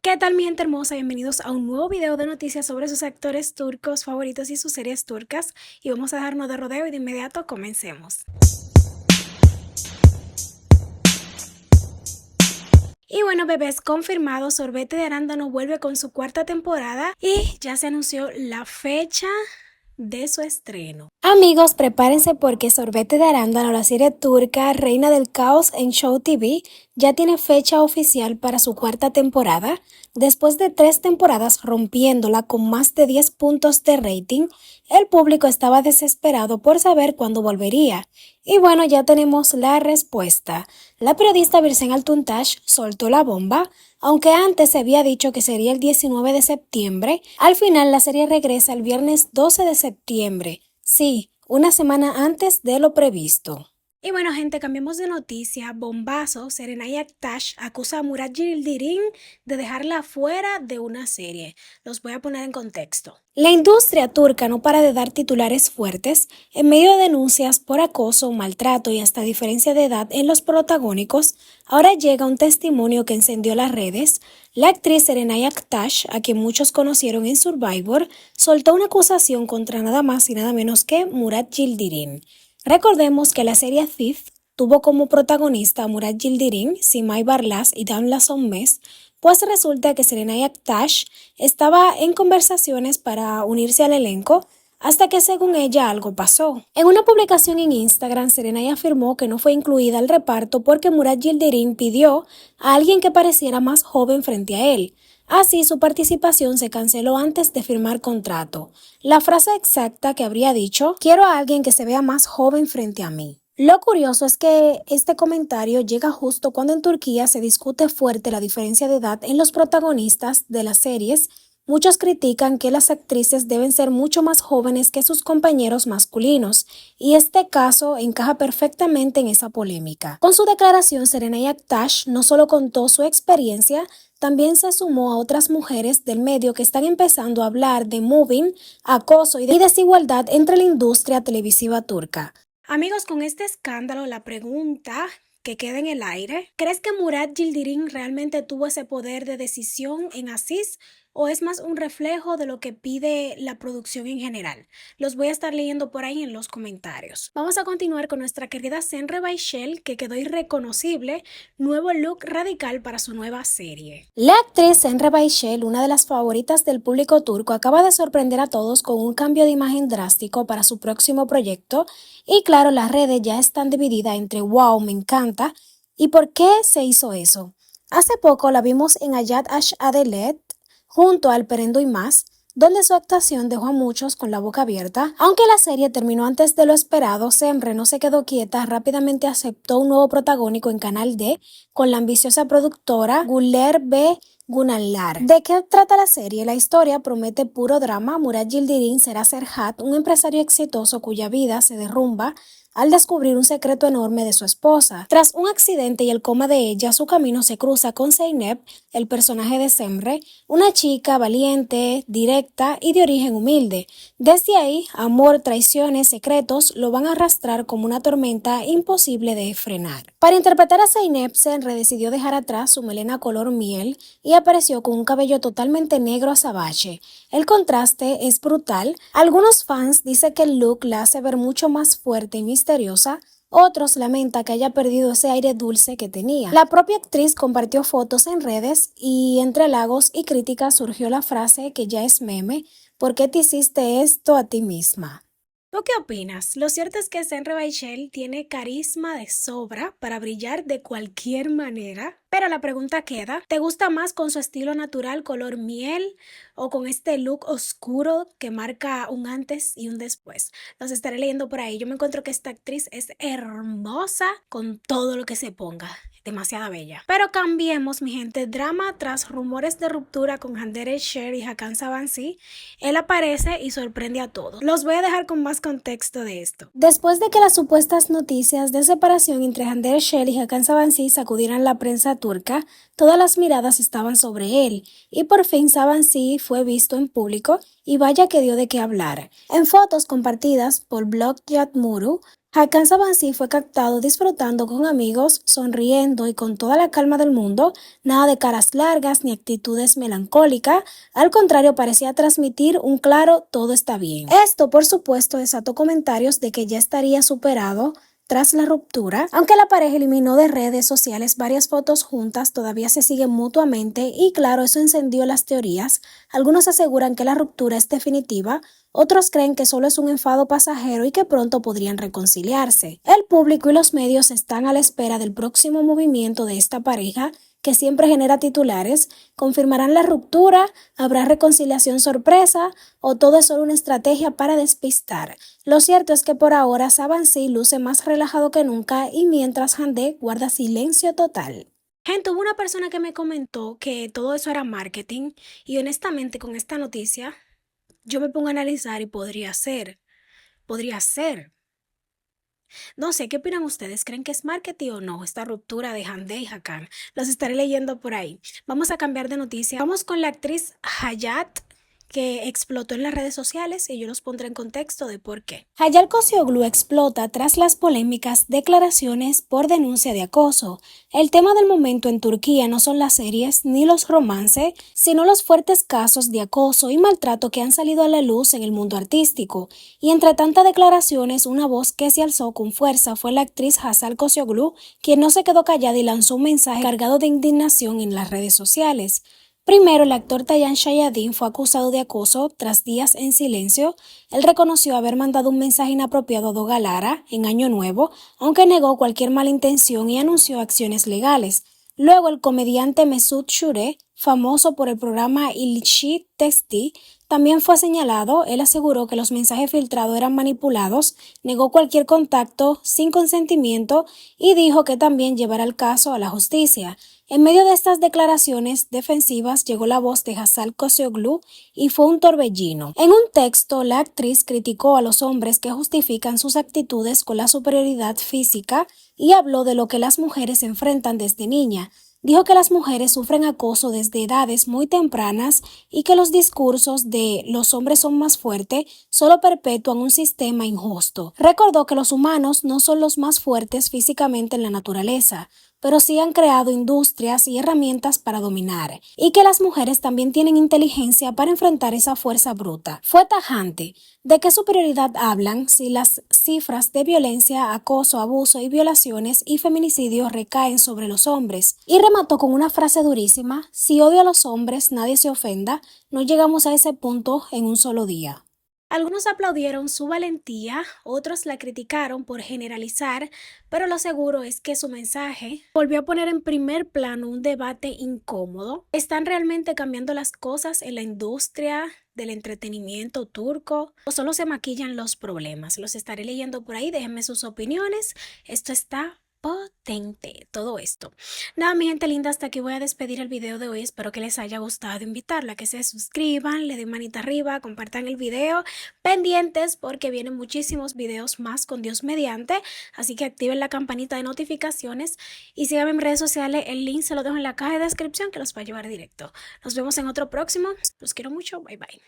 ¿Qué tal mi gente hermosa? Bienvenidos a un nuevo video de noticias sobre sus actores turcos favoritos y sus series turcas. Y vamos a dejarnos de rodeo y de inmediato comencemos. Y bueno, bebés, confirmado, Sorbete de Arándano vuelve con su cuarta temporada y ya se anunció la fecha de su estreno. Amigos, prepárense porque Sorbete de Arándano, la serie turca Reina del Caos en Show TV, ya tiene fecha oficial para su cuarta temporada. Después de 3 temporadas rompiéndola con más de 10 puntos de rating, el público estaba desesperado por saber cuándo volvería. Y bueno, ya tenemos la respuesta. La periodista Birsen Altuntaş soltó la bomba. Aunque antes se había dicho que sería el 19 de septiembre, al final la serie regresa el viernes 12 de septiembre. Sí, una semana antes de lo previsto. Y bueno, gente, cambiemos de noticia. Bombazo, Serenay Aktaş acusa a Murat Yildirim de dejarla fuera de una serie. Los voy a poner en contexto. La industria turca no para de dar titulares fuertes en medio de denuncias por acoso, maltrato y hasta diferencia de edad en los protagónicos. Ahora llega un testimonio que encendió las redes. La actriz Serenay Aktaş, a quien muchos conocieron en Survivor, soltó una acusación contra nada más y nada menos que Murat Yildirim. Recordemos que la serie Thief tuvo como protagonista a Murat Yildirim, Simay Barlas y Damla Sönmez, pues resulta que Serenay Aktaş estaba en conversaciones para unirse al elenco hasta que según ella algo pasó. En una publicación en Instagram, Serenay afirmó que no fue incluida al reparto porque Murat Yildirim pidió a alguien que pareciera más joven frente a él. Así, su participación se canceló antes de firmar contrato. La frase exacta que habría dicho: quiero a alguien que se vea más joven frente a mí. Lo curioso es que este comentario llega justo cuando en Turquía se discute fuerte la diferencia de edad en los protagonistas de las series. Muchos critican que las actrices deben ser mucho más jóvenes que sus compañeros masculinos, y este caso encaja perfectamente en esa polémica. Con su declaración, Serenay Aktaş no solo contó su experiencia, también se sumó a otras mujeres del medio que están empezando a hablar de mobbing, acoso y desigualdad entre la industria televisiva turca. Amigos, con este escándalo, la pregunta que queda en el aire: ¿crees que Murat Yildirim realmente tuvo ese poder de decisión en Aziz o es más un reflejo de lo que pide la producción en general? Los voy a estar leyendo por ahí en los comentarios. Vamos a continuar con nuestra querida Senre Baishel, que quedó irreconocible, nuevo look radical para su nueva serie. La actriz Senre Baishel, una de las favoritas del público turco, acaba de sorprender a todos con un cambio de imagen drástico para su próximo proyecto. Y claro, las redes ya están divididas entre wow, me encanta, y ¿por qué se hizo eso? Hace poco la vimos en Hayat Ash Adelet junto a Alperen Doymaz, donde su actuación dejó a muchos con la boca abierta. Aunque la serie terminó antes de lo esperado, Semre no se quedó quieta, rápidamente aceptó un nuevo protagónico en Canal D con la ambiciosa productora Güler B. Gunallar. ¿De qué trata la serie? La historia promete puro drama. Murat Yildirim será Serhat, un empresario exitoso cuya vida se derrumba al descubrir un secreto enorme de su esposa. Tras un accidente y el coma de ella, su camino se cruza con Zeynep, el personaje de Semre, una chica valiente, directa y de origen humilde. Desde ahí, amor, traiciones, secretos lo van a arrastrar como una tormenta imposible de frenar. Para interpretar a Zeynep, Semre decidió dejar atrás su melena color miel y apareció con un cabello totalmente negro azabache. El contraste es brutal. Algunos fans dicen que el look la hace ver mucho más fuerte y misteriosa. Otros lamentan que haya perdido ese aire dulce que tenía. La propia actriz compartió fotos en redes y entre halagos y críticas surgió la frase que ya es meme: ¿por qué te hiciste esto a ti misma? ¿Tú qué opinas? Lo cierto es que Senre Baishel tiene carisma de sobra para brillar de cualquier manera, pero la pregunta queda: ¿te gusta más con su estilo natural color miel o con este look oscuro que marca un antes y un después? Los estaré leyendo por ahí. Yo me encuentro que esta actriz es hermosa con todo lo que se ponga. Demasiada bella. Pero cambiemos, mi gente. Drama tras rumores de ruptura con Hande Erçel y Hakan Sabancı. Él aparece y sorprende a todos. Los voy a dejar con más contexto de esto. Después de que las supuestas noticias de separación entre Hande Erçel y Hakan Sabancı sacudieran la prensa turca, todas las miradas estaban sobre él, y por fin Sabancı fue visto en público y vaya que dio de qué hablar. En fotos compartidas por Blog Yatmuru, Hakan Sabansi fue captado disfrutando con amigos, sonriendo y con toda la calma del mundo, nada de caras largas ni actitudes melancólicas, al contrario parecía transmitir un claro todo está bien. Esto, por supuesto, desató comentarios de que ya estaría superado tras la ruptura. Aunque la pareja eliminó de redes sociales varias fotos juntas, todavía se siguen mutuamente y claro, eso encendió las teorías. Algunos aseguran que la ruptura es definitiva, otros creen que solo es un enfado pasajero y que pronto podrían reconciliarse. El público y los medios están a la espera del próximo movimiento de esta pareja, que siempre genera titulares. ¿Confirmarán la ruptura? ¿Habrá reconciliación sorpresa? ¿O todo es solo una estrategia para despistar? Lo cierto es que por ahora Sabansi luce más relajado que nunca y mientras Hande guarda silencio total. Gente, hubo una persona que me comentó que todo eso era marketing y honestamente con esta noticia yo me pongo a analizar y podría ser. No sé, ¿qué opinan ustedes? ¿Creen que es marketing o no? Esta ruptura de Hande y Hakan. Los estaré leyendo por ahí. Vamos a cambiar de noticia. Vamos con la actriz Hayat, que explotó en las redes sociales y yo los pondré en contexto de por qué. Hayat Kocioglu explota tras las polémicas declaraciones por denuncia de acoso. El tema del momento en Turquía no son las series ni los romances, sino los fuertes casos de acoso y maltrato que han salido a la luz en el mundo artístico. Y entre tantas declaraciones, una voz que se alzó con fuerza fue la actriz Hazal Kocioglu, quien no se quedó callada y lanzó un mensaje cargado de indignación en las redes sociales. Primero, el actor Tayan Shayadin fue acusado de acoso tras días en silencio. Él reconoció haber mandado un mensaje inapropiado a Doga Lara en Año Nuevo, aunque negó cualquier mala intención y anunció acciones legales. Luego, el comediante Mesut Shure, famoso por el programa Ilişki Testi, también fue señalado. Él aseguró que los mensajes filtrados eran manipulados, negó cualquier contacto sin consentimiento y dijo que también llevará el caso a la justicia. En medio de estas declaraciones defensivas llegó la voz de Hazal Kocioglu y fue un torbellino. En un texto, la actriz criticó a los hombres que justifican sus actitudes con la superioridad física y habló de lo que las mujeres enfrentan desde niña. Dijo que las mujeres sufren acoso desde edades muy tempranas y que los discursos de los hombres son más fuertes solo perpetúan un sistema injusto. Recordó que los humanos no son los más fuertes físicamente en la naturaleza, pero sí han creado industrias y herramientas para dominar, y que las mujeres también tienen inteligencia para enfrentar esa fuerza bruta. Fue tajante. ¿De qué superioridad hablan si las cifras de violencia, acoso, abuso y violaciones y feminicidios recaen sobre los hombres? Y remató con una frase durísima: si odio a los hombres, nadie se ofenda, no llegamos a ese punto en un solo día. Algunos aplaudieron su valentía, otros la criticaron por generalizar, pero lo seguro es que su mensaje volvió a poner en primer plano un debate incómodo. ¿Están realmente cambiando las cosas en la industria del entretenimiento turco o solo se maquillan los problemas? Los estaré leyendo por ahí, déjenme sus opiniones. Esto está potente, todo esto. Nada, mi gente linda, hasta aquí voy a despedir el video de hoy. Espero que les haya gustado. Invitarla a que se suscriban, le den manita arriba, compartan el video, pendientes porque vienen muchísimos videos más con Dios mediante, así que activen la campanita de notificaciones y síganme en redes sociales. El link se lo dejo en la caja de descripción que los va a llevar directo. Nos vemos en otro próximo. Los quiero mucho. Bye bye.